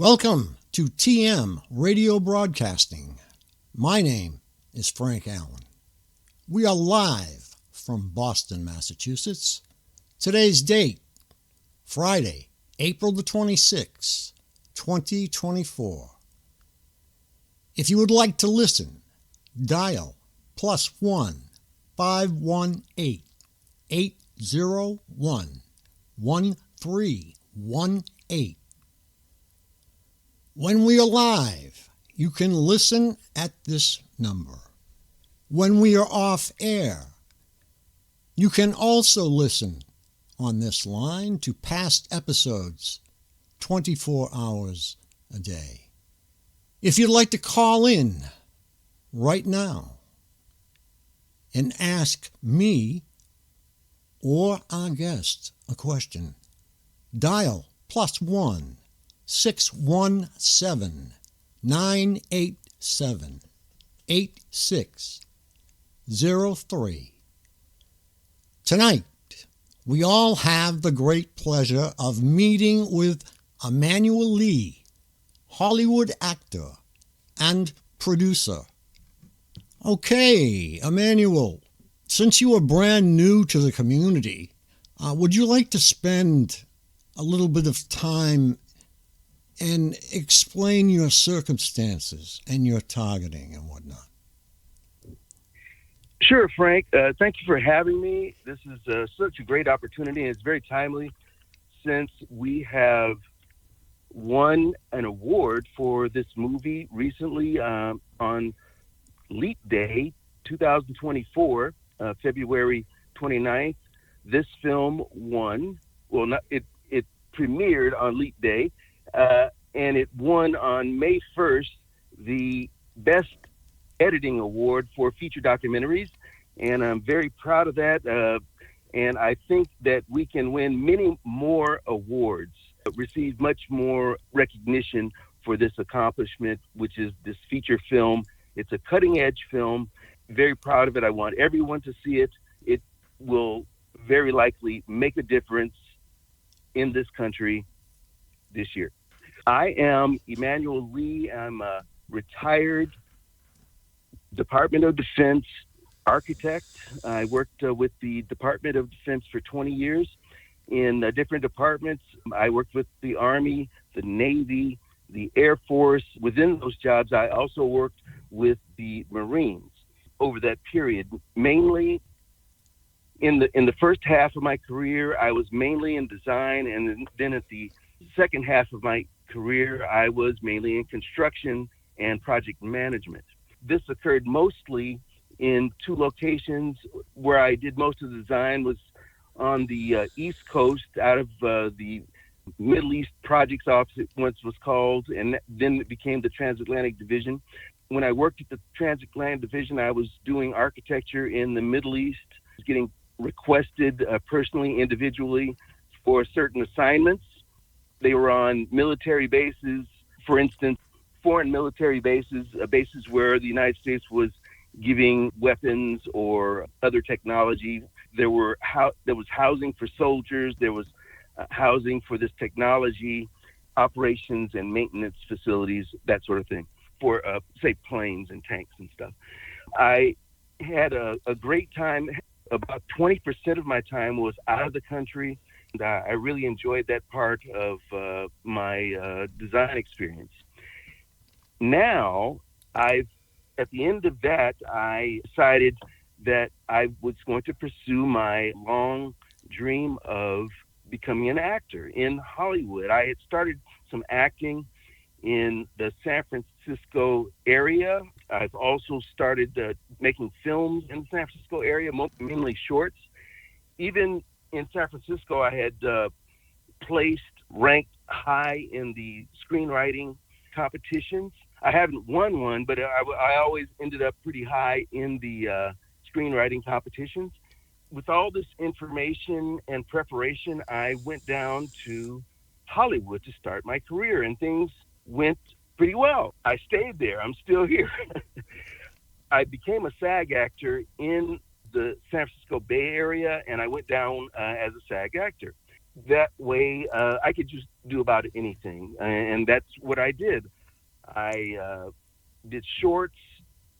Welcome to TM Radio Broadcasting. My name is Frank Allen. We are live from Boston, Massachusetts. Today's date, Friday, April the 26th, 2024. If you would like to listen, dial +1 518 801 1318. When we are live, you can listen at this number. When we are off air, you can also listen on this line to past episodes 24 hours a day. If you'd like to call in right now and ask me or our guest a question, dial +1 617 987 8603. Tonight, we all have the great pleasure of meeting with Emmanuel, Hollywood actor and producer. Okay, Emmanuel, since you are brand new to the community, would you like to spend a little bit of time and explain your circumstances and your targeting and whatnot? Sure, Frank. Thank you for having me. This is such a great opportunity, and it's very timely since we have won an award for this movie recently on Leap Day 2024, February 29th. This film won. Well, it premiered on Leap Day. And it won on May 1st the Best Editing Award for Feature Documentaries, and I'm very proud of that, and I think that we can win many more awards, receive much more recognition for this accomplishment, which is this feature film. It's a cutting-edge film. Very proud of it. I want everyone to see it. It will very likely make a difference in this country this year. I am Emmanuel Lee. I'm a retired Department of Defense architect. I worked with the Department of Defense for 20 years in different departments. I worked with the Army, the Navy, the Air Force. Within those jobs, I also worked with the Marines over that period. Mainly in the first half of my career, I was mainly in design, and then at the second half of my career, I was mainly in construction and project management. This occurred mostly in two locations. Where I did most of the design was on the East Coast, out of the Middle East Projects Office, it once was called, and then it became the Transatlantic Division. When I worked at the Transatlantic Division, I was doing architecture in the Middle East, getting requested personally, individually, for certain assignments. They were on military bases, for instance, foreign military bases, bases where the United States was giving weapons or other technology. There was housing for soldiers. There was housing for this technology, operations and maintenance facilities, that sort of thing, for, say, planes and tanks and stuff. I had a great time. About 20% of my time was out of the country. And I really enjoyed that part of my design experience. Now, at the end of that, I decided that I was going to pursue my long dream of becoming an actor in Hollywood. I had started some acting in the San Francisco area. I've also started making films in the San Francisco area, mainly shorts. Even in San Francisco, I had ranked high in the screenwriting competitions. I haven't won one, but I always ended up pretty high in the screenwriting competitions. With all this information and preparation, I went down to Hollywood to start my career, and things went pretty well. I stayed there. I'm still here. I became a SAG actor in the San Francisco Bay Area, and I went down as a SAG actor. That way, I could just do about anything. And that's what I did. I did shorts,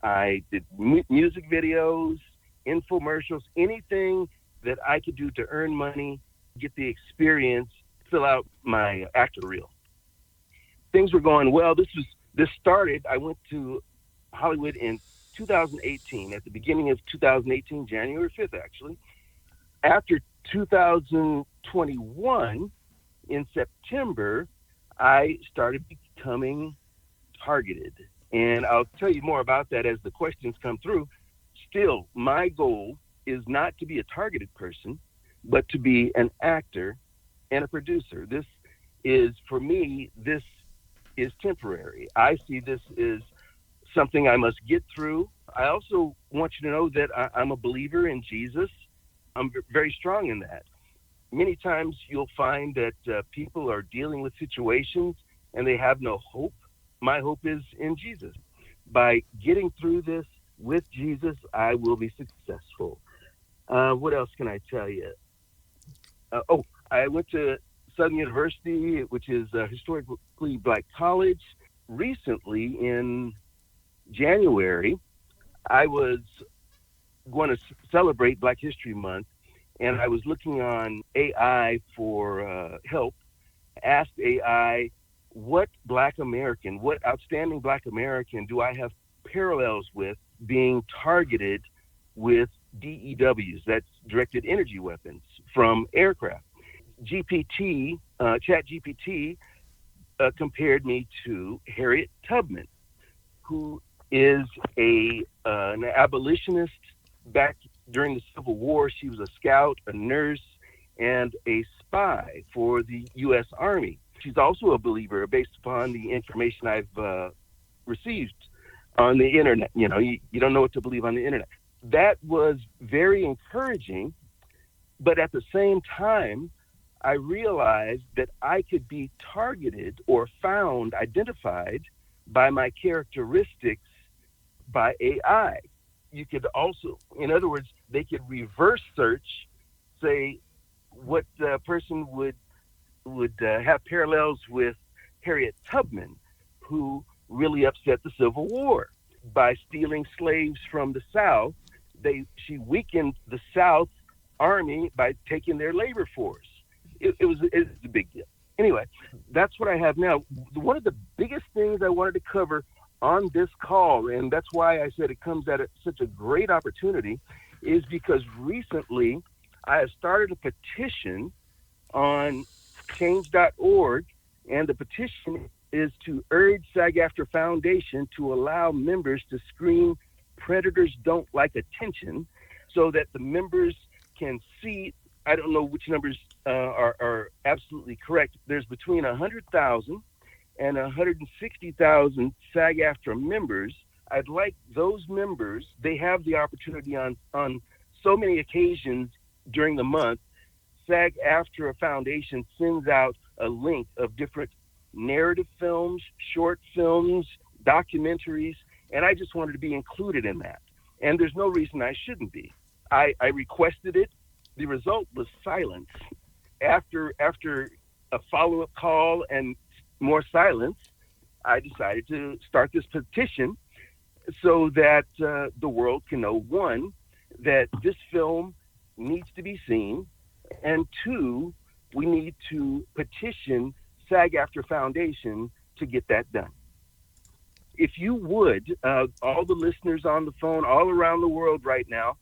I did music videos, infomercials, anything that I could do to earn money, get the experience, fill out my actor reel. Things were going well. This started. I went to Hollywood in 2018, at the beginning of 2018, January 5th, actually. After 2021, in September, I started becoming targeted. And I'll tell you more about that as the questions come through. Still, my goal is not to be a targeted person, but to be an actor and a producer. This is, for me, this is temporary. I see this as something I must get through. I also want you to know that I'm a believer in Jesus. I'm very strong in that. Many times you'll find that people are dealing with situations and they have no hope. My hope is in Jesus. By getting through this with Jesus, I will be successful. What else can I tell you? I went to Southern University, which is a historically black college. Recently, in January, I was going to celebrate Black History Month, and I was looking on AI for help. Asked AI, what outstanding Black American do I have parallels with being targeted with DEWs, that's directed energy weapons, from aircraft? ChatGPT compared me to Harriet Tubman, who is an abolitionist back during the Civil War. She was a scout, a nurse, and a spy for the U.S. Army. She's also a believer based upon the information I've received on the internet. You know, you don't know what to believe on the internet. That was very encouraging, but at the same time, I realized that I could be targeted or identified by my characteristics by AI. You could also, in other words, they could reverse search, say what the person would have parallels with Harriet Tubman, who really upset the Civil War by stealing slaves from the South. She weakened the South Army by taking their labor force. It's a big deal. Anyway, that's what I have now. One of the biggest things I wanted to cover on this call, and that's why I said it comes at such a great opportunity, is because recently I have started a petition on change.org, and the petition is to urge SAG-AFTRA Foundation to allow members to screen "Predators Don't Like Attention" so that the members can see. I don't know which numbers are absolutely correct. There's between 100,000 and 160,000 SAG-AFTRA members. I'd like those members, they have the opportunity on so many occasions during the month. SAG-AFTRA Foundation sends out a link of different narrative films, short films, documentaries, and I just wanted to be included in that. And there's no reason I shouldn't be. I requested it. The result was silence. After a follow-up call and more silence, I decided to start this petition so that the world can know, one, that this film needs to be seen, and two, we need to petition SAG-AFTRA Foundation to get that done. If you would, all the listeners on the phone all around the world right now,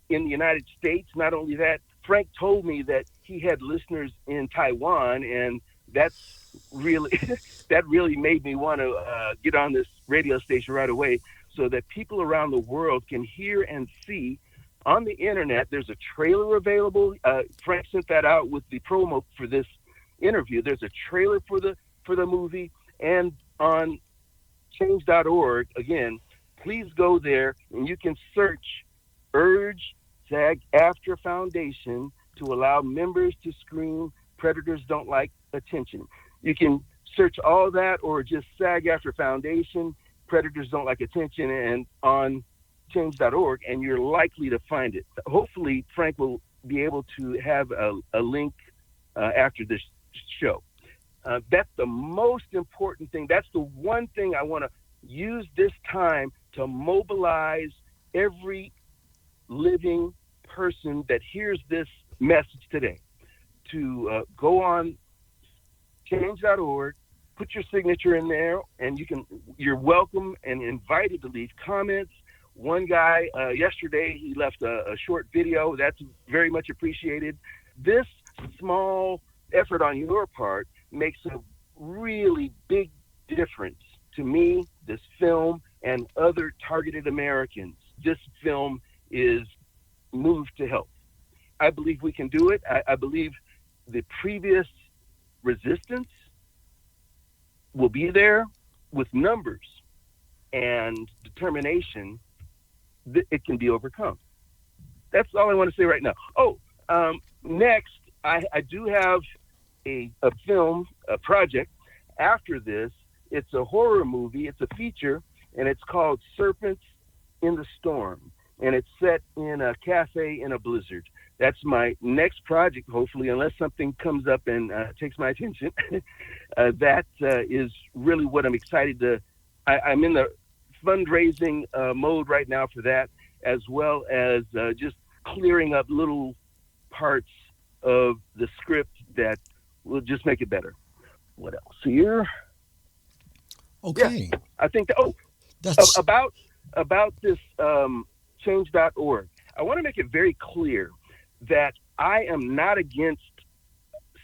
in the United States, not only that, Frank told me that he had listeners in Taiwan, and that's really that really made me want to get on this radio station right away so that people around the world can hear and see. On the internet, there's a trailer available. Frank sent that out with the promo for this interview. There's a trailer for the movie, and on change.org, again, please go there and you can search "Urge SAG-AFTRA Foundation to allow members to screen Predators Don't Like Attention." You can search all that, or just SAG-AFTRA Foundation, Predators Don't Like Attention, and on change.org, and you're likely to find it. Hopefully, Frank will be able to have a link after this show. That's the most important thing. That's the one thing I want to use this time to mobilize every living person that hears this message today to go on change.org, put your signature in there, and you're welcome and invited to leave comments. One guy yesterday, he left a short video. That's very much appreciated. This small effort on your part makes a really big difference to me, this film, and other targeted Americans. This film is moved to help. I believe we can do it. I believe the previous resistance will be there with numbers and determination. It can be overcome. That's all I want to say right now. Next, I do have a film, a project after this. It's a horror movie. It's a feature, and it's called Serpents in the Storm, and it's set in a cafe in a blizzard. That's my next project, hopefully, unless something comes up and takes my attention. That is really what I'm excited to. I'm in the fundraising mode right now for that, as well as just clearing up little parts of the script that will just make it better. What else here? Okay. Yeah, I think that's about this change.org. I want to make it very clear that I am not against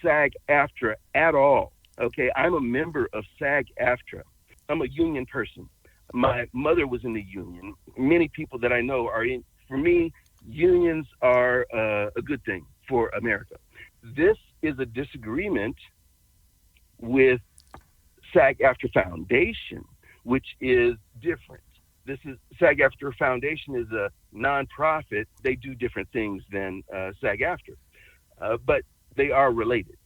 SAG-AFTRA at all. Okay, I'm a member of SAG-AFTRA. I'm a union person. My mother was in the union. Many people that I know are in. For me, unions are a good thing for America. This is a disagreement with SAG-AFTRA Foundation, which is different. This is SAG-AFTRA Foundation is a nonprofit. They do different things than SAG-AFTRA, but they are related.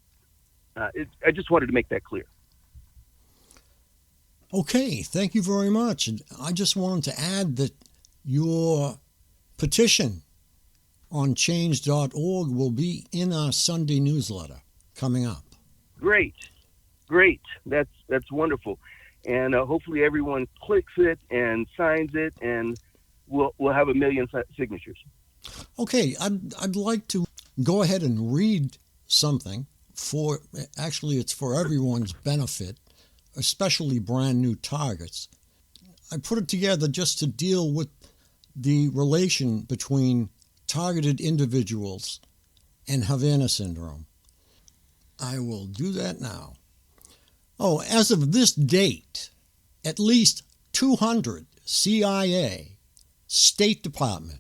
I just wanted to make that clear. okay. Thank you very much. And I just wanted to add that your petition on change.org will be in our Sunday newsletter coming up. Great. That's wonderful. And hopefully everyone clicks it and signs it, and we'll have 1 million signatures. Okay, I'd like to go ahead and read something it's for everyone's benefit, especially brand new targets. I put it together just to deal with the relation between targeted individuals and Havana syndrome. I will do that now. As of this date, at least 200 CIA, State Department,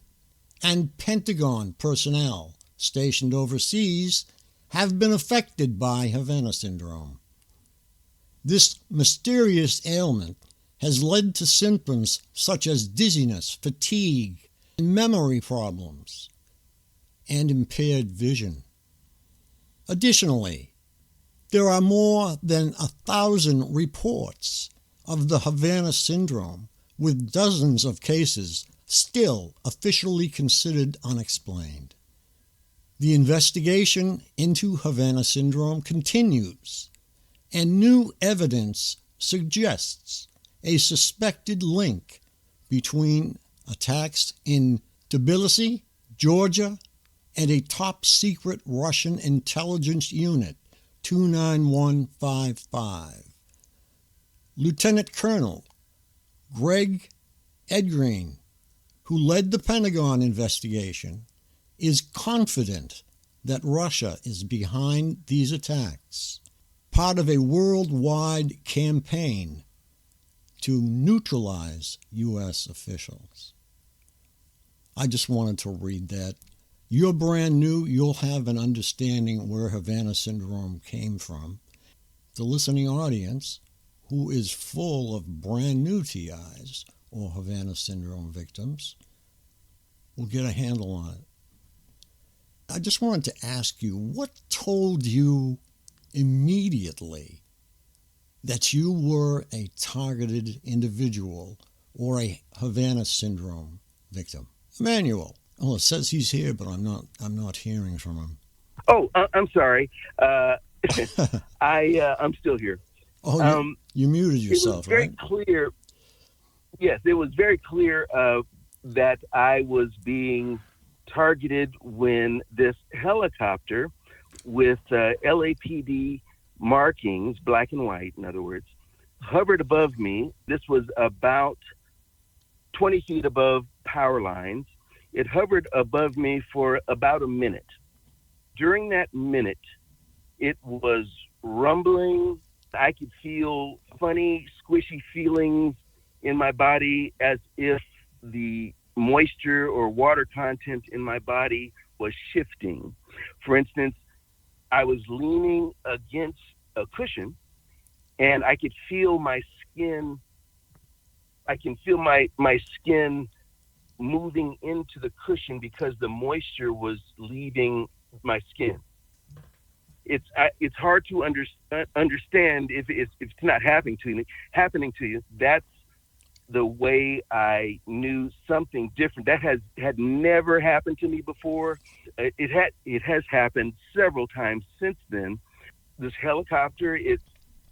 and Pentagon personnel stationed overseas have been affected by Havana syndrome. This mysterious ailment has led to symptoms such as dizziness, fatigue, memory problems, and impaired vision. Additionally, there are more than 1,000 reports of the Havana syndrome, with dozens of cases still officially considered unexplained. The investigation into Havana syndrome continues, and new evidence suggests a suspected link between attacks in Tbilisi, Georgia, and a top-secret Russian intelligence unit, 29155. Lieutenant Colonel Greg Edgreen, who led the Pentagon investigation, is confident that Russia is behind these attacks, part of a worldwide campaign to neutralize U.S. officials. I just wanted to read that. You're brand new, you'll have an understanding where Havana syndrome came from. The listening audience, who is full of brand new TIs or Havana syndrome victims, will get a handle on it. I just wanted to ask you, what told you immediately that you were a targeted individual or a Havana syndrome victim? Emmanuel. Well, it says he's here, but I'm not hearing from him. I'm sorry. I'm still here. Oh, Um, you muted it was yourself, very right? clear. Yes, it was very clear that I was being targeted when this helicopter with LAPD markings, black and white, in other words, hovered above me. This was about 20 feet above power lines. It hovered above me for about a minute. During that minute, it was rumbling. I could feel funny, squishy feelings in my body as if the moisture or water content in my body was shifting. For instance, I was leaning against a cushion and I could feel my skin. I can feel my skin moving into the cushion because the moisture was leaving my skin. It's hard to understand if it's not happening to you. That's the way I knew something different. That had never happened to me before. It has happened several times since then. This helicopter, it's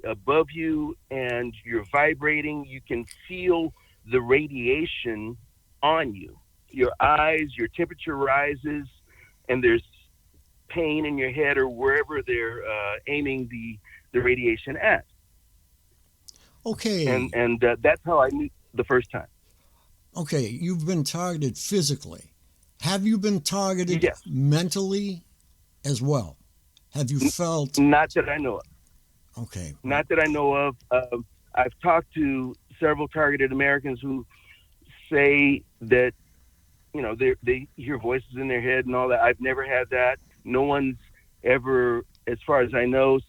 above you and you're vibrating. You can feel the radiation on you. Your eyes, your temperature rises, and there's pain in your head or wherever they're aiming the radiation at. And Okay. and that's how I knew the first time. Okay, you've been targeted physically. Have you been targeted Yes, mentally as well? Have you felt not that I know of. okay, right? Not that I know of. I've talked to several targeted Americans who say that they hear voices in their head and all that. I've never had that. No one's ever, as far as I know,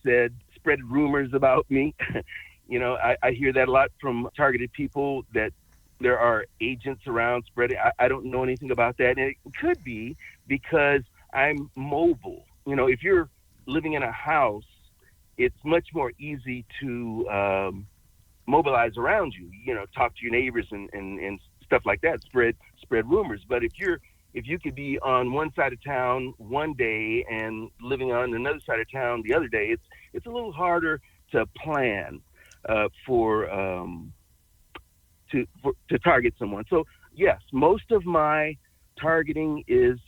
spread rumors about me. I hear that a lot from targeted people that there are agents around spreading. I don't know anything about that. And it could be because I'm mobile. If you're living in a house, it's much more easy to mobilize around you. Talk to your neighbors and stuff like that. Spread rumors. But if you could be on one side of town one day and living on another side of town the other day, it's a little harder to plan for to target someone. So yes, most of my targeting is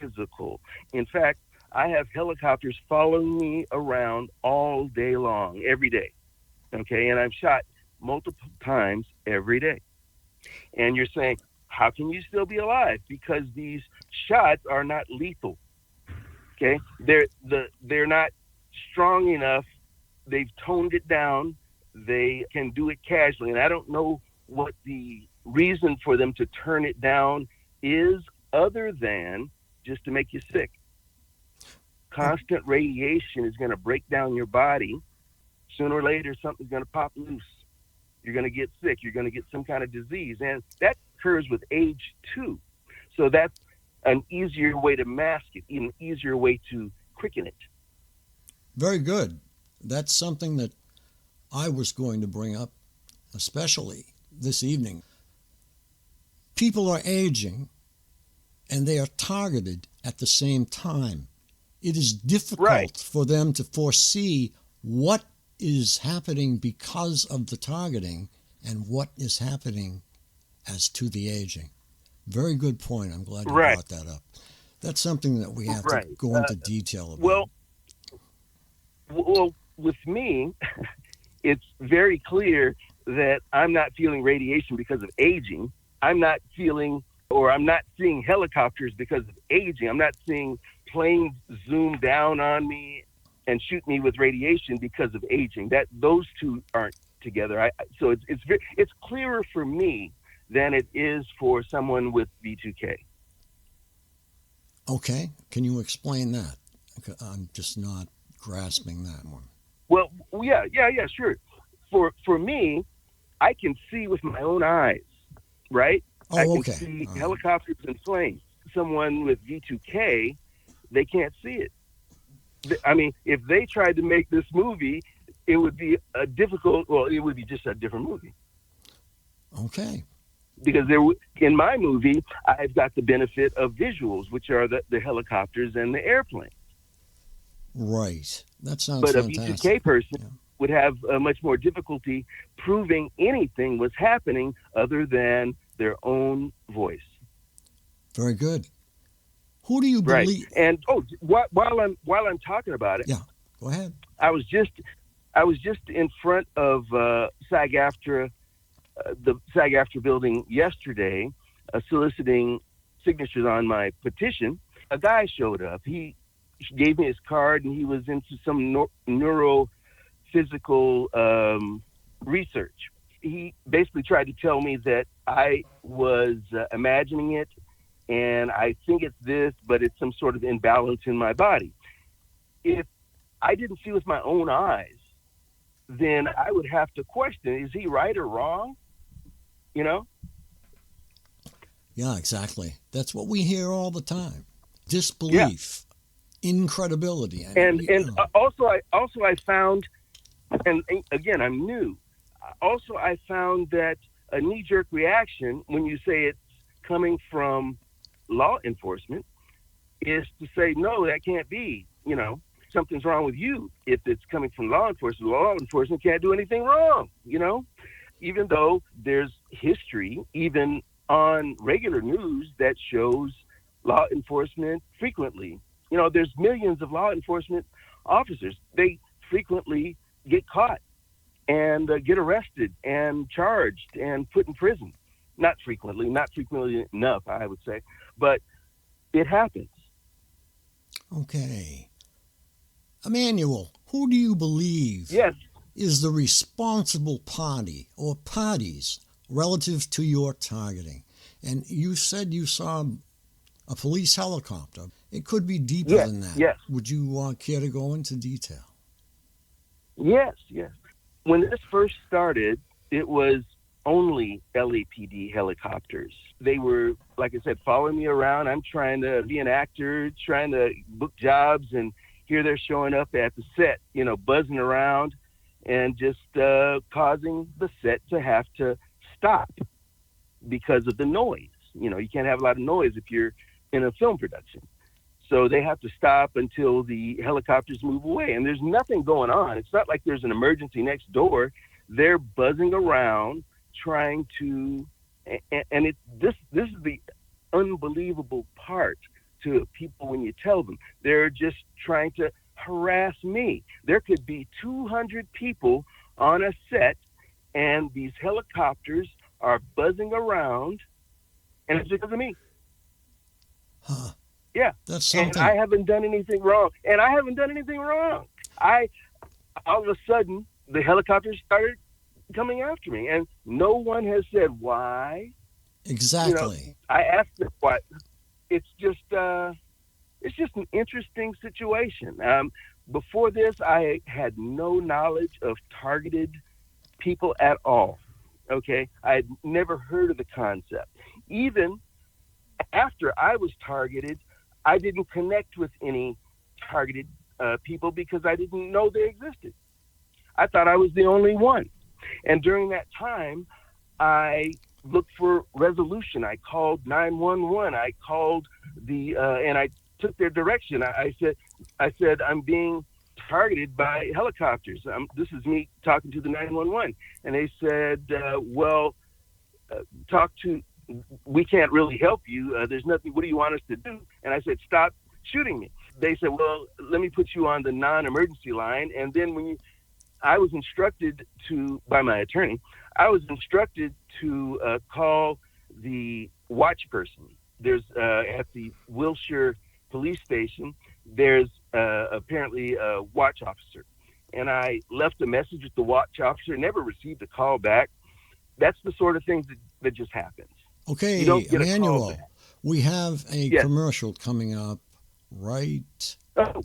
physical. In fact, I have helicopters following me around all day long, every day. Okay, and I'm shot multiple times every day. And you're saying, how can you still be alive? Because these shots are not lethal. Okay, they're not strong enough. They've toned it down. They can do it casually, and I don't know what the reason for them to turn it down is, other than just to make you sick. Oh, Constant radiation is going to break down your body. Sooner or later, something's going to pop loose. You're going to get sick. You're going to get some kind of disease. And that occurs with age too. So that's an easier way to mask it, an easier way to quicken it. very good. That's something that I was going to bring up, especially this evening. People are aging and they are targeted at the same time. It is Right. difficult for them to foresee what is happening because of the targeting and what is happening as to the aging. Very good point. I'm glad you Right. brought that up. That's something that we have to Right. go into detail about. Well, with me, it's very clear that I'm not feeling radiation because of aging. I'm not feeling, or I'm not seeing helicopters because of aging. I'm not seeing planes zoom down on me and shoot me with radiation because of aging. That those two aren't together. So it's clearer for me than it is for someone with V2K. Okay, can you explain that? I'm just not grasping that one. Well, yeah, sure. For me, I can see with my own eyes, right? I Oh, can okay. see All right. helicopters and flames. Someone with V2K, they can't see it. I mean, if they tried to make this movie, it would be a difficult. Well, it would be just a different movie Okay. because in my movie, I've got the benefit of visuals, which are the helicopters and the airplanes. Right. That sounds But a fantastic. B2K person would have much more difficulty proving anything was happening other than their own voice. Very good. Who do you Right. believe? And while I'm talking about it, Yeah, go ahead. I was just in front of SAG-AFTRA, the SAG-AFTRA building yesterday, soliciting signatures on my petition. A guy showed up. He gave me his card, and he was into some neurophysical research. He basically tried to tell me that I was imagining it, and I think it's this, but it's some sort of imbalance in my body. If I didn't see with my own eyes, then I would have to question, is he right or wrong? You know? Yeah, exactly. That's what we hear all the time. Disbelief, incredibility. And also I found, and again, I'm new. Also, I found that a knee-jerk reaction when you say it's coming from law enforcement is to say, no, that can't be, something's wrong with you. If it's coming from law enforcement can't do anything wrong, even though there's history, even on regular news, that shows law enforcement frequently. There's millions of law enforcement officers. They frequently get caught and get arrested and charged and put in prison. Not frequently enough, I would say, but it happens. Okay. Emmanuel, who do you believe is the responsible party or parties relative to your targeting? And you said you saw a police helicopter. It could be deeper than that. Yes. Would you care to go into detail? Yes. When this first started, it was only LAPD helicopters. They were, like I said, following me around. I'm trying to be an actor, trying to book jobs, and here they're showing up at the set, buzzing around and just causing the set to have to stop because of the noise. You can't have a lot of noise if you're in a film production. So they have to stop until the helicopters move away. And there's nothing going on. It's not like there's an emergency next door. They're buzzing around trying to, and this is the unbelievable part to people when you tell them. They're just trying to harass me. There could be 200 people on a set, and these helicopters are buzzing around, and it's because of me. Huh. Yeah. That's something. And I haven't done anything wrong. All of a sudden, the helicopters started coming after me, and no one has said why. Exactly. I asked them why. It's just an interesting situation. Before this, I had no knowledge of targeted people at all. Okay, I had never heard of the concept. Even after I was targeted, I didn't connect with any targeted people because I didn't know they existed. I thought I was the only one. And during that time, I looked for resolution. I called 911. I called and I took their direction. I said, I'm being targeted by helicopters. This is me talking to the 911. And they said, we can't really help you. There's nothing. What do you want us to do? And I said, stop shooting me. They said, well, let me put you on the non-emergency line. And then I was instructed by my attorney, I was instructed to call the watch person. There's at the Wilshire police station, there's apparently a watch officer. And I left a message with the watch officer, never received a call back. That's the sort of thing that just happens. Okay, Emmanuel, we have a commercial coming up right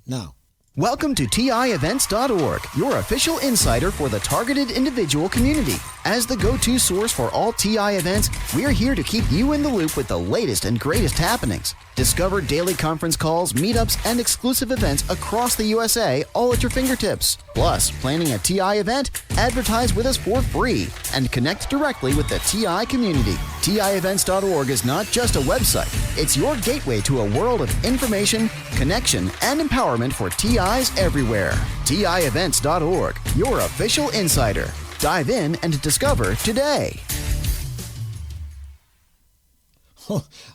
now. Welcome to TIEvents.org, your official insider for the targeted individual community. As the go-to source for all TI events, we're here to keep you in the loop with the latest and greatest happenings. Discover daily conference calls, meetups, and exclusive events across the USA, all at your fingertips. Plus, planning a TI event? Advertise with us for free and connect directly with the TI community. TIevents.org is not just a website. It's your gateway to a world of information, connection, and empowerment for TIs everywhere. TIevents.org, your official insider. Dive in and discover today.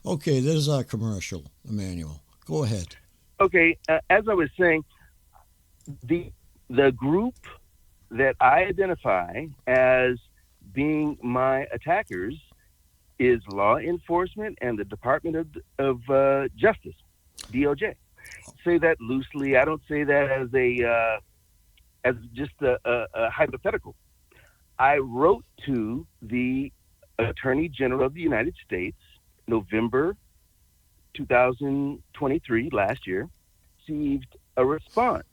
Okay, there's our commercial, Emmanuel. Go ahead. Okay, as I was saying, the group that I identify as being my attackers is law enforcement and the Department of Justice, DOJ. Say that loosely. I don't say that as just a hypothetical. I wrote to the Attorney General of the United States November 2023, last year, received a response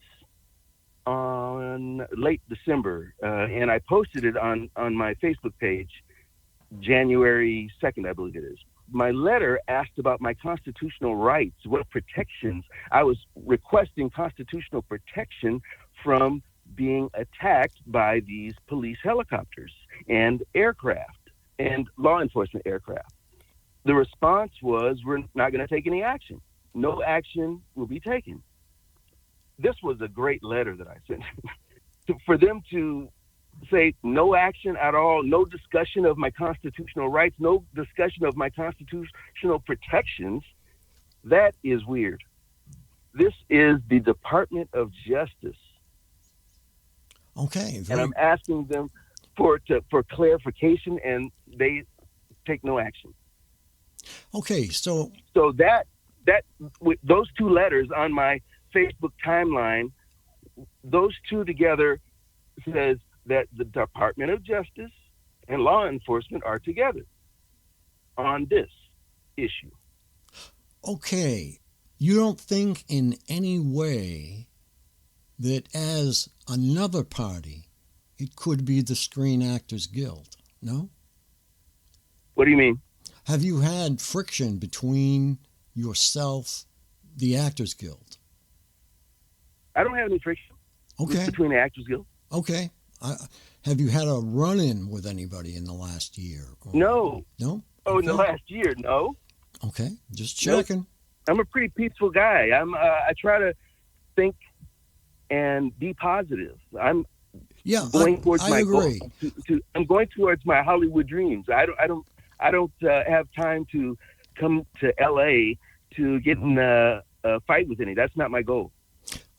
on late December, and I posted it on my Facebook page January 2nd, I believe it is. My letter asked about my constitutional rights, what protections. I was requesting constitutional protection from being attacked by these police helicopters and aircraft and law enforcement aircraft. The response was, we're not going to take any action. No action will be taken. This was a great letter that I sent. For them to say no action at all, no discussion of my constitutional rights, no discussion of my constitutional protections, that is weird. This is the Department of Justice. Okay. And I'm asking them for clarification, and they take no action. Okay, so that with those two letters on my Facebook timeline, those two together says that the Department of Justice and law enforcement are together on this issue. Okay, you don't think in any way that as another party, it could be the Screen Actors Guild, no? What do you mean? Have you had friction between yourself, the Actors Guild? I don't have any friction between the Actors Guild. Okay. Have you had a run-in with anybody in the last year? No. No? Oh, okay. In the last year, no. Okay, just checking. Nope. I'm a pretty peaceful guy. I try to think and be positive. I'm going towards my agree. Goal. I'm going towards my Hollywood dreams. I don't have time to come to LA to get in a fight with any. That's not my goal.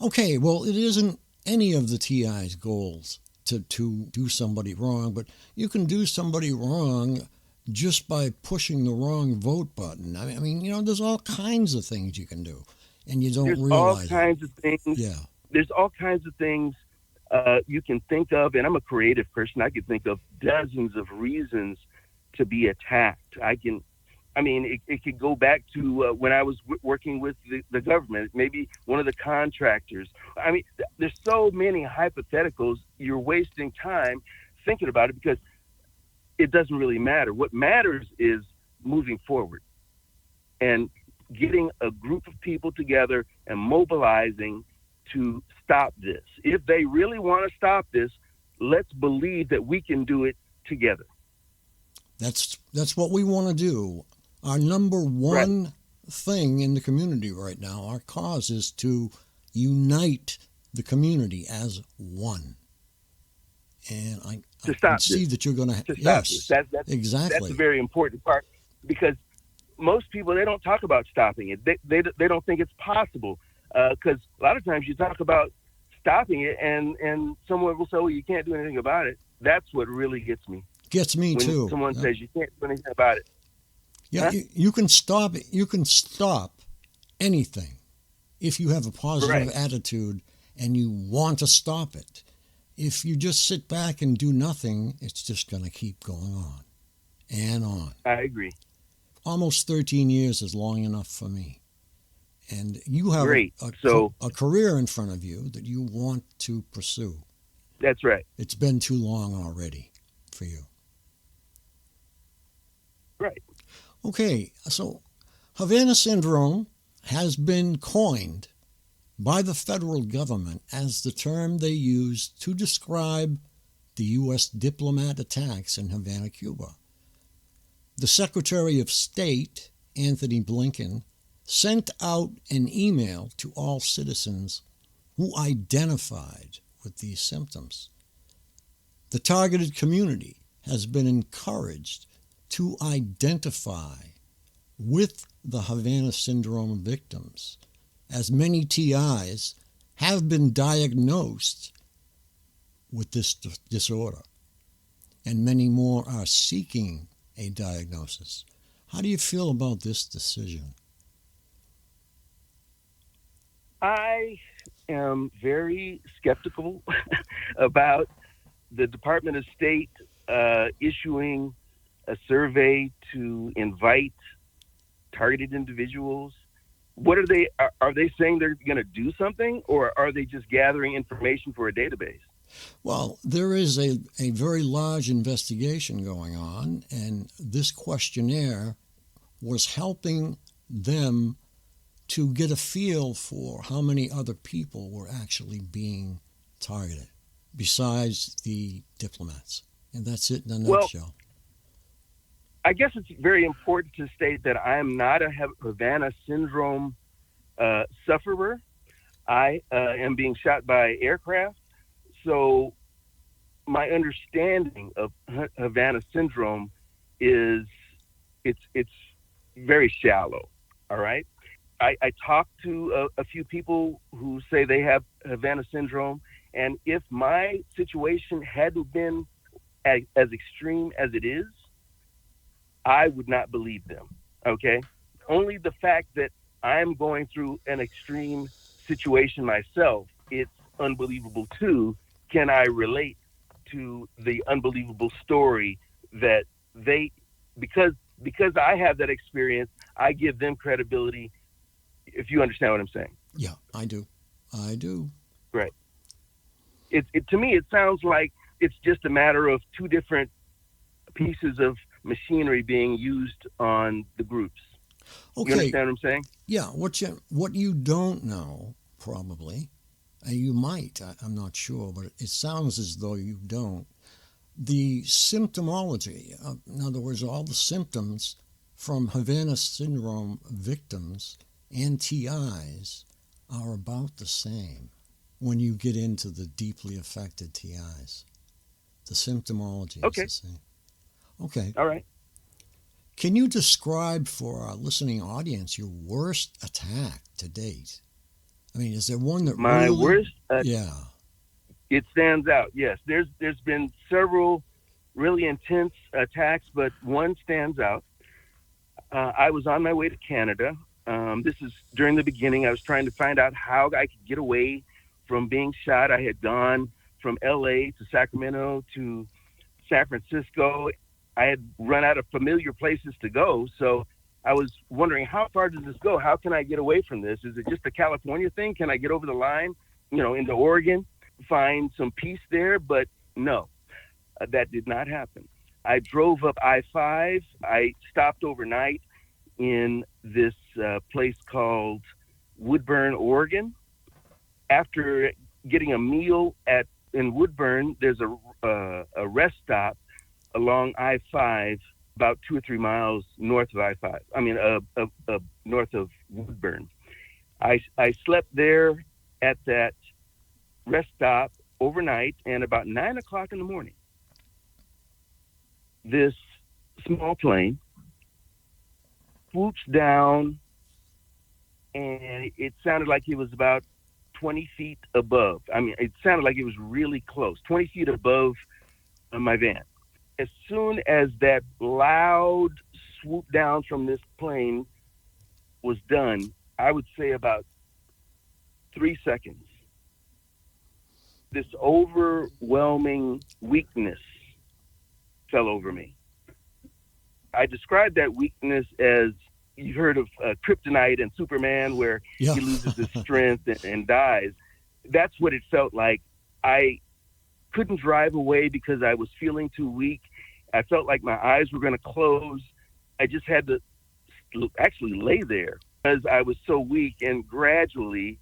Okay, well, it isn't any of the TI's goals to do somebody wrong, but you can do somebody wrong just by pushing the wrong vote button. I mean, there's all kinds of things you can do, and you don't realize. There's all kinds of things. Yeah. There's all kinds of things you can think of, and I'm a creative person. I can think of dozens of reasons to be attacked. It could go back to when I was working with the government, maybe one of the contractors. There's so many hypotheticals. You're wasting time thinking about it because it doesn't really matter. What matters is moving forward and getting a group of people together and mobilizing to stop this. If they really want to stop this, let's believe that we can do it together. That's what we want to do. Our number one thing in the community right now, our cause is to unite the community as one. And I can see that you're going to yes, exactly. That's a very important part because most people, they don't talk about stopping it. They don't think it's possible because a lot of times you talk about stopping it and someone will say, well, you can't do anything about it. That's what really gets me. Gets me when too. Someone says you can't do anything about it. Yeah, huh? you can stop it. You can stop anything if you have a positive attitude and you want to stop it. If you just sit back and do nothing, it's just going to keep going on and on. I agree. Almost 13 years is long enough for me. And you have a career in front of you that you want to pursue. That's right. It's been too long already for you. Right. Okay, so Havana syndrome has been coined by the federal government as the term they use to describe the U.S. diplomat attacks in Havana, Cuba. The Secretary of State, Anthony Blinken, sent out an email to all citizens who identified with these symptoms. The targeted community has been encouraged to identify with the Havana syndrome victims, as many TIs have been diagnosed with this disorder, and many more are seeking a diagnosis. How do you feel about this decision? I am very skeptical about the Department of State issuing a survey to invite targeted individuals. What are they? Are they saying they're going to do something, or are they just gathering information for a database? Well, there is a very large investigation going on, and this questionnaire was helping them to get a feel for how many other people were actually being targeted besides the diplomats. And that's it in a nutshell. I guess it's very important to state that I am not a Havana syndrome sufferer. I am being shot by aircraft. So my understanding of Havana syndrome is it's very shallow. All right. I talked to a few people who say they have Havana syndrome, and if my situation hadn't been as extreme as it is, I would not believe them. Okay. Only the fact that I'm going through an extreme situation myself, it's unbelievable too. Can I relate to the unbelievable story that because I have that experience, I give them credibility, if you understand what I'm saying. Yeah, I do. Right. To me, it sounds like it's just a matter of two different pieces of machinery being used on the groups. Okay. You understand what I'm saying? Yeah. What you don't know, probably, you might, I'm not sure, but it sounds as though you don't. The symptomology, in other words, all the symptoms from Havana syndrome victims and TIs are about the same when you get into the deeply affected TIs. The symptomology is the same. Okay. All right. Can you describe for our listening audience your worst attack to date? I mean, is there one that my really... worst? Yeah. It stands out. Yes, there's been several really intense attacks, but one stands out. I was on my way to Canada. This is during the beginning. I was trying to find out how I could get away from being shot. I had gone from LA to Sacramento to San Francisco. I had run out of familiar places to go. So I was wondering, how far does this go? How can I get away from this? Is it just a California thing? Can I get over the line, into Oregon, find some peace there? But no, that did not happen. I drove up I-5. I stopped overnight in this place called Woodburn, Oregon. After getting a meal in Woodburn, there's a rest stop along I-5 about 2 or 3 miles north of I-5. I mean, north of Woodburn. I slept there at that rest stop overnight, and about 9 o'clock in the morning, this small plane swoops down, and it sounded like it was about 20 feet above. I mean, it sounded like it was really close, 20 feet above my van. As soon as that loud swoop down from this plane was done, I would say about 3 seconds, this overwhelming weakness fell over me. I described that weakness as, you've heard of kryptonite and Superman, where he loses his strength and dies. That's what it felt like. I couldn't drive away because I was feeling too weak. I felt like my eyes were going to close. I just had to actually lay there because I was so weak. And gradually,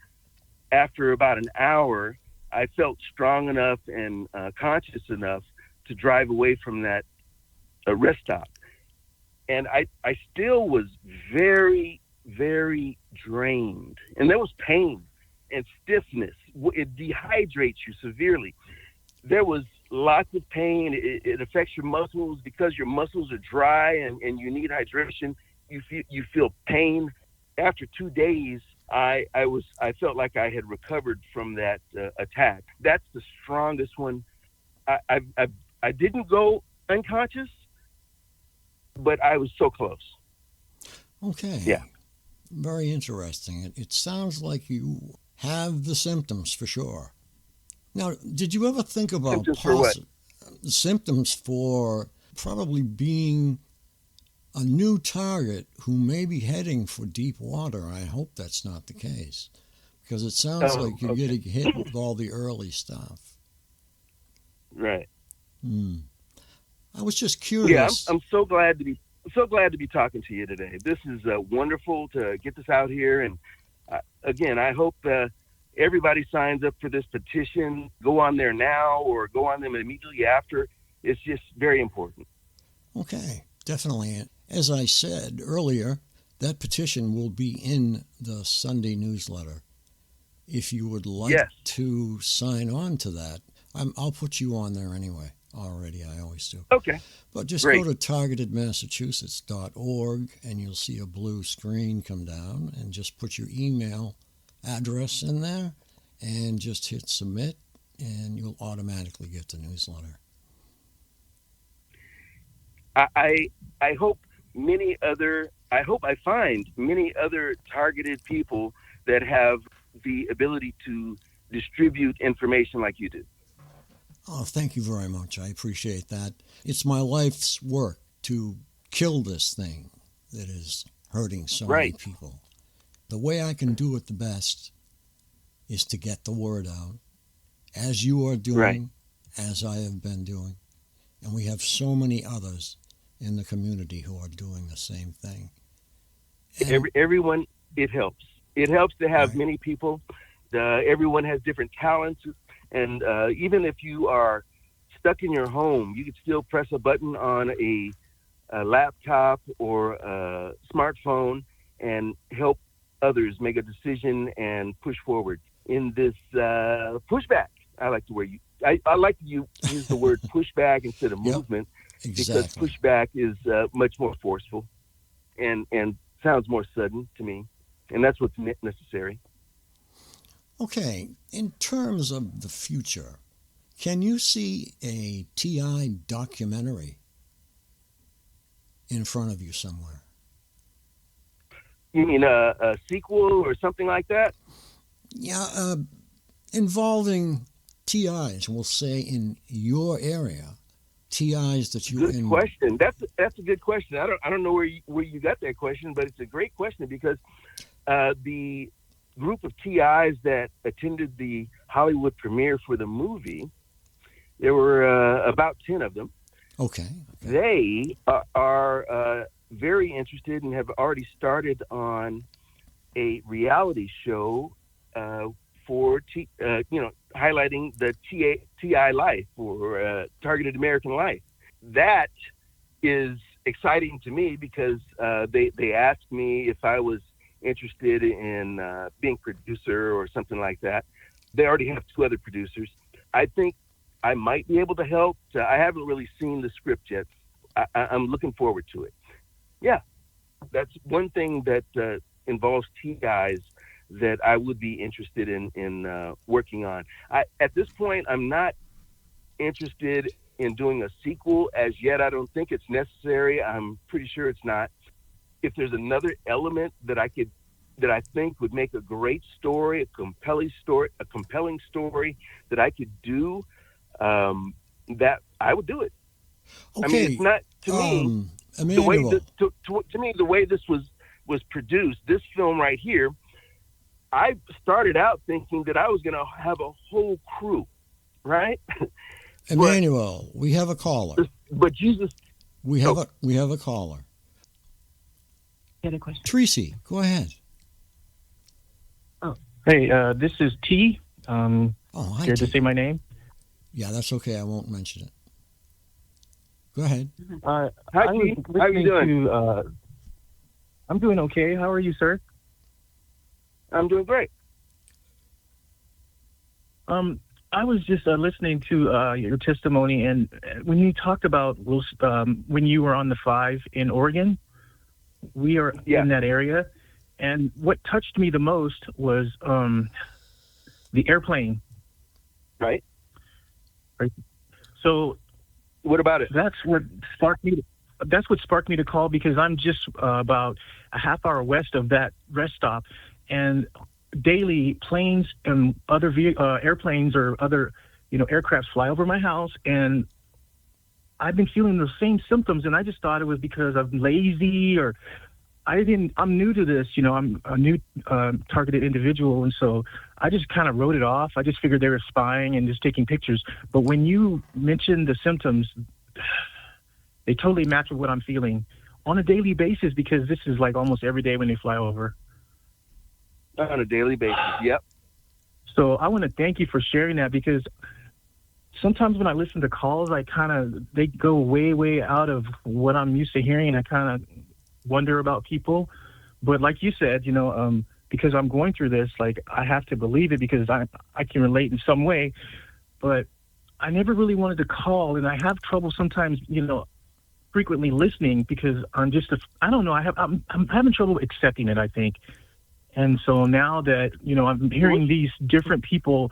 after about an hour, I felt strong enough and conscious enough to drive away from that rest stop. And I still was very, very drained. And there was pain and stiffness. It dehydrates you severely. There was lots of pain. It affects your muscles because your muscles are dry and you need hydration. You feel pain. After 2 days, I felt like I had recovered from that attack. That's the strongest one. I didn't go unconscious, but I was so close. Okay. Yeah. Very interesting. It sounds like you have the symptoms for sure. Now, did you ever think about Symptoms for what? Symptoms for probably being a new target who may be heading for deep water? I hope that's not the case, because it sounds like you're getting hit with all the early stuff. Right. I was just curious. Yeah, I'm so glad to be talking to you today. This is wonderful to get this out here, and again, I hope everybody signs up for this petition. Go on there now, or go on them immediately after. It's just very important. Okay, definitely. As I said earlier, that petition will be in the Sunday newsletter. If you would like to sign on to that, I'll put you on there anyway. Already, I always do. Okay. But just Great. go to targetedmassachusetts.org and you'll see a blue screen come down, and just put your email address in there and just hit submit, and you'll automatically get the newsletter. I hope I find many other targeted people that have the ability to distribute information like you do. Oh, thank you very much. I appreciate that. It's my life's work to kill this thing that is hurting so many people. The way I can do it the best is to get the word out, as you are doing, as I have been doing. And we have so many others in the community who are doing the same thing. And Everyone, it helps. It helps to have many people. Everyone has different talents. And even if you are stuck in your home, you could still press a button on a laptop or a smartphone and help others make a decision and push forward in this pushback. I like to use the word pushback instead of movement, because pushback is much more forceful and sounds more sudden to me, and that's what's necessary. Okay, in terms of the future, can you see a TI documentary in front of you somewhere? You mean a sequel or something like that? Yeah, involving TIs, we'll say, in your area. TIs that you... Good question. That's a good question. I don't know where you got that question, but it's a great question, because the group of TIs that attended the Hollywood premiere for the movie, there were about 10 of them. Okay. They are very interested and have already started on a reality show for highlighting the TI life, or targeted American life. That is exciting to me, because they asked me if I was interested in being producer or something like that. They already have 2 other producers. I think I might be able to help. I haven't really seen the script yet. I'm looking forward to it. Yeah, that's one thing that involves TIs that I would be interested in working on. At this point, I'm not interested in doing a sequel as yet. I don't think it's necessary. I'm pretty sure it's not. If there's another element that I think would make a great story, a compelling story that I could do, that I would do it. Okay. I mean, it's not, to me, Emmanuel. to me, the way this was produced, this film right here, I started out thinking that I was going to have a whole crew, right? Emmanuel, we have a caller. But Jesus, We have a caller. other question. Tracy, go ahead. Hey, this is T. Oh, hi, Scared to T. say my name? Yeah, that's okay. I won't mention it. Go ahead. Hi, Hi, T. How you doing? I'm doing okay. How are you, sir? I'm doing great. I was just listening to your testimony, and when you talked about when you were on the 5 in Oregon, we are in that area, and what touched me the most was the airplane. Right. So, what about it? That's what sparked me. That's what sparked me to call, because I'm just about a half hour west of that rest stop, and daily planes and other airplanes or other aircrafts fly over my house, and I've been feeling the same symptoms, and I just thought it was because I'm lazy, or I'm new to this, I'm a new targeted individual, and so I just kind of wrote it off. I just figured they were spying and just taking pictures. But when you mentioned the symptoms, they totally match with what I'm feeling on a daily basis, because this is like almost every day when they fly over. On a daily basis, yep. So I want to thank you for sharing that, because sometimes when I listen to calls, they go way, way out of what I'm used to hearing, and I kind of wonder about people. But like you said, because I'm going through this, like, I have to believe it because I can relate in some way. But I never really wanted to call, and I have trouble sometimes, frequently listening, because I'm having trouble accepting it, I think. And so now that, I'm hearing these different people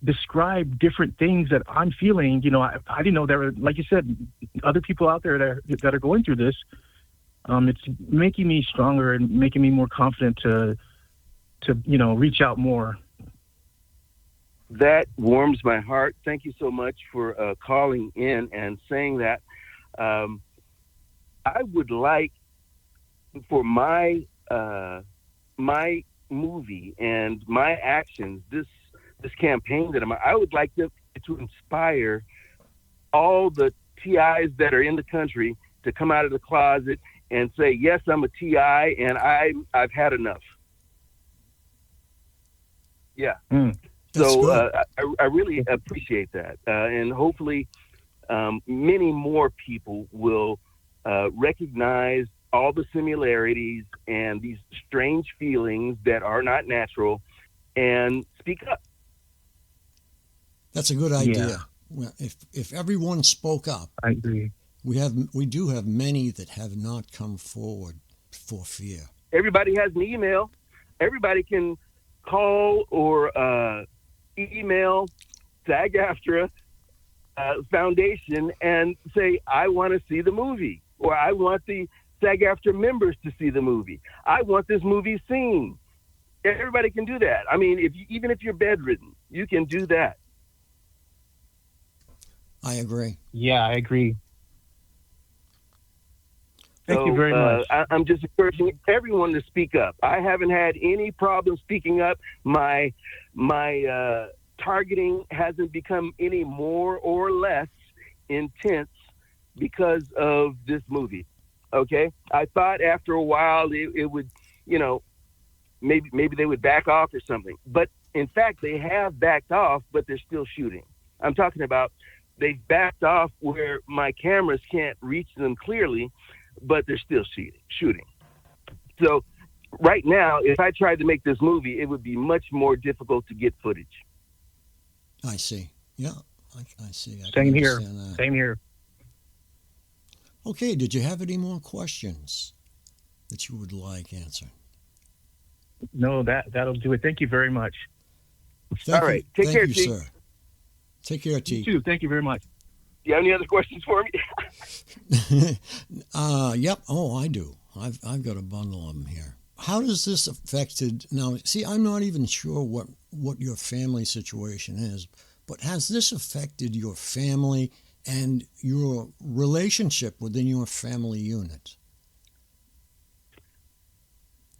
describe different things that I'm feeling, I didn't know there were, like you said, other people out there that are going through this. It's making me stronger and making me more confident to reach out more. That warms my heart. Thank you so much for calling in and saying that. I would like for my movie and my actions, this campaign that I would like to inspire all the TIs that are in the country to come out of the closet and say, yes, I'm a TI, and I've had enough. Yeah. So I really appreciate that. And hopefully many more people will recognize all the similarities and these strange feelings that are not natural and speak up. That's a good idea. Yeah. Well, if everyone spoke up, I agree. We do have many that have not come forward for fear. Everybody has an email. Everybody can call or email SAG-AFTRA Foundation and say, I want to see the movie, or I want the SAG-AFTRA members to see the movie. I want this movie seen. Everybody can do that. I mean, even if you're bedridden, you can do that. I agree. Yeah, I agree. Thank you very much. I'm just encouraging everyone to speak up. I haven't had any problem speaking up. My targeting hasn't become any more or less intense because of this movie. Okay, I thought after a while it would, maybe they would back off or something. But in fact, they have backed off, but they're still shooting. I'm talking about they've backed off where my cameras can't reach them clearly, but they're still shooting. So right now, if I tried to make this movie, it would be much more difficult to get footage. I see. Yeah, I see. Same here. Same here. Okay, did you have any more questions that you would like answered? No, that'll do it. Thank you very much. All right. Take care, T. Thank you, sir. Take care, T. You too. Thank you very much. Do you have any other questions for me? Yep. Oh, I do. I've got a bundle of them here. How does this affected now? See, I'm not even sure what your family situation is, but has this affected your family and your relationship within your family unit?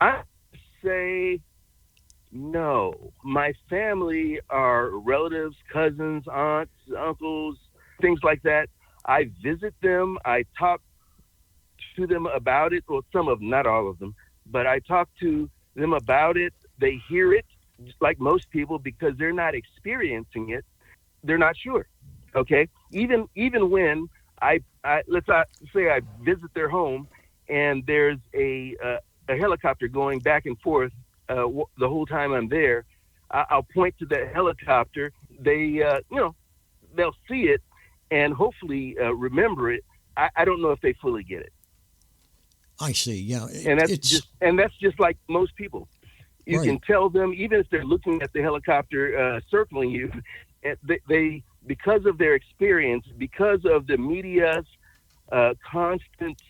I say no. My family are relatives, cousins, aunts, uncles, things like that. I visit them. I talk to them about it, or some of them, not all of them. but I talk to them about it. They hear it, just like most people, because they're not experiencing it. They're not sure. Okay, even when I let's say I visit their home and there's a helicopter going back and forth the whole time I'm there, I'll point to that helicopter. They they'll see it and hopefully remember it. I don't know if they fully get it. I see. Yeah, And that's just like most people. You Right. can tell them, even if they're looking at the helicopter circling you, they because of their experience, because of the media's constant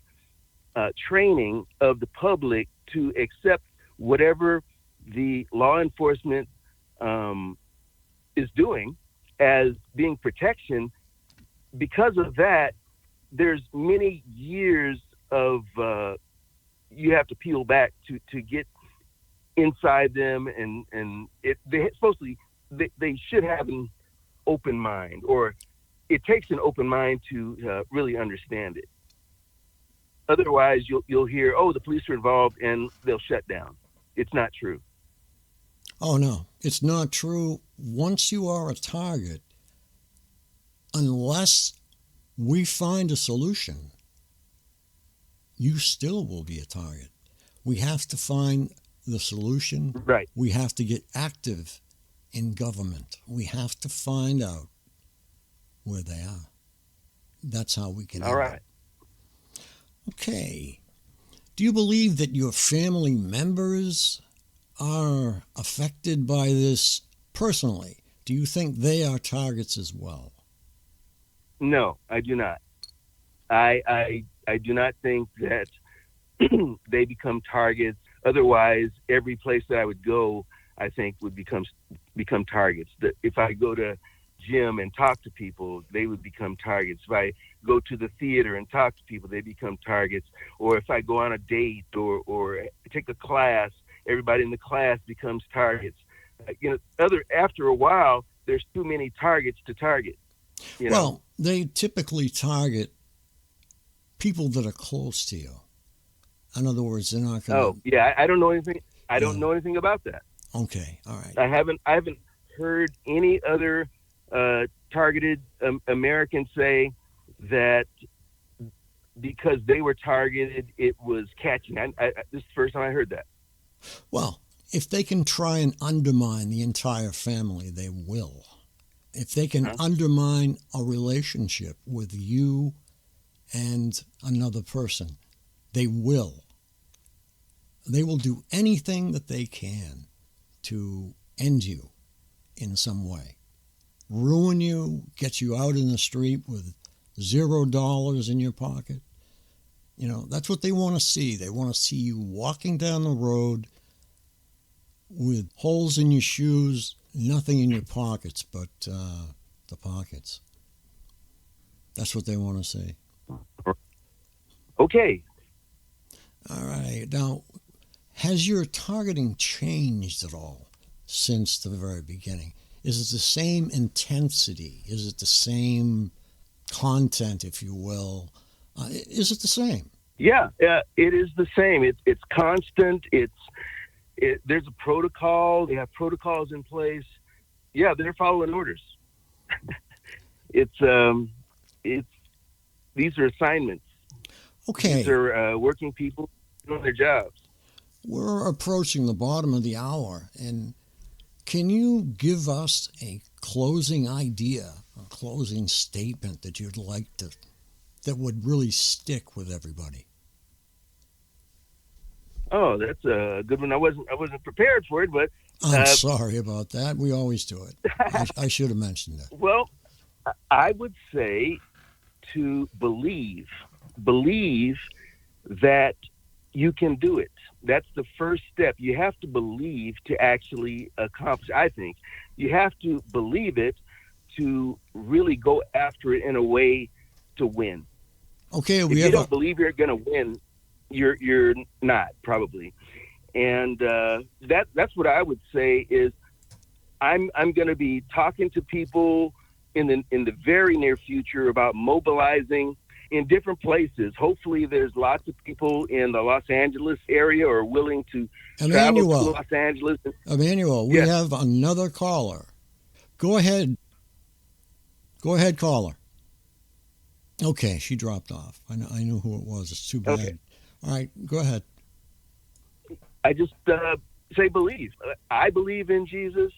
training of the public to accept whatever the law enforcement is doing as being protection. Because of that, there's many years of you have to peel back to get inside them, and they should have an open mind, or it takes an open mind to really understand it. Otherwise, you'll hear, oh, the police are involved, and they'll shut down. It's not true. Oh, no, it's not true. Once you are a target, unless we find a solution, you still will be a target. We have to find the solution. Right. We have to get active in government. We have to find out where they are. That's how we can. All right. Okay. Do you believe that your family members are affected by this personally? Do you think they are targets as well? No, I do not. I do not think that they become targets. Otherwise, every place that I would go, I think, would become targets. That if I go to gym and talk to people, they would become targets. If I go to the theater and talk to people, they become targets. Or if I go on a date or take a class, everybody in the class becomes targets. After a while, there's too many targets to target. Well, they typically target people that are close to you. In other words, they're not going to... Oh, yeah, I don't know anything. I don't know anything about that. Okay, all right. I haven't heard any other targeted Americans say that because they were targeted, it was catching. This is the first time I heard that. Well, if they can try and undermine the entire family, they will. If they can undermine a relationship with you and another person, they will. They will do anything that they can to end you in some way. Ruin you, get you out in the street with $0 in your pocket. That's what they want to see. They want to see you walking down the road with holes in your shoes, nothing in your pockets but the pockets. That's what they want to see. Okay. All right. Now, has your targeting changed at all since the very beginning? Is it the same intensity? Is it the same content, if you will? Is it the same? Yeah, it is the same. It's constant. There's a protocol. They have protocols in place. Yeah, they're following orders. These are assignments. Okay. These are working people doing their jobs. We're approaching the bottom of the hour, and can you give us a closing idea, a closing statement that you'd like that would really stick with everybody? Oh, that's a good one. I wasn't prepared for it, but I'm sorry about that. We always do it. I should have mentioned that. Well, I would say to believe that you can do it. That's the first step. You have to believe to actually accomplish. I think you have to believe it to really go after it in a way to win. Okay, if you don't believe you're going to win, you're not, probably. And that's what I would say is I'm going to be talking to people in the very near future about mobilizing in different places. Hopefully there's lots of people in the Los Angeles area are willing to travel to Los Angeles. Emmanuel, we have another caller. Go ahead. Go ahead, caller. Okay, she dropped off. I knew who it was. It's too bad. Okay. All right, go ahead. I just say believe. I believe in Jesus.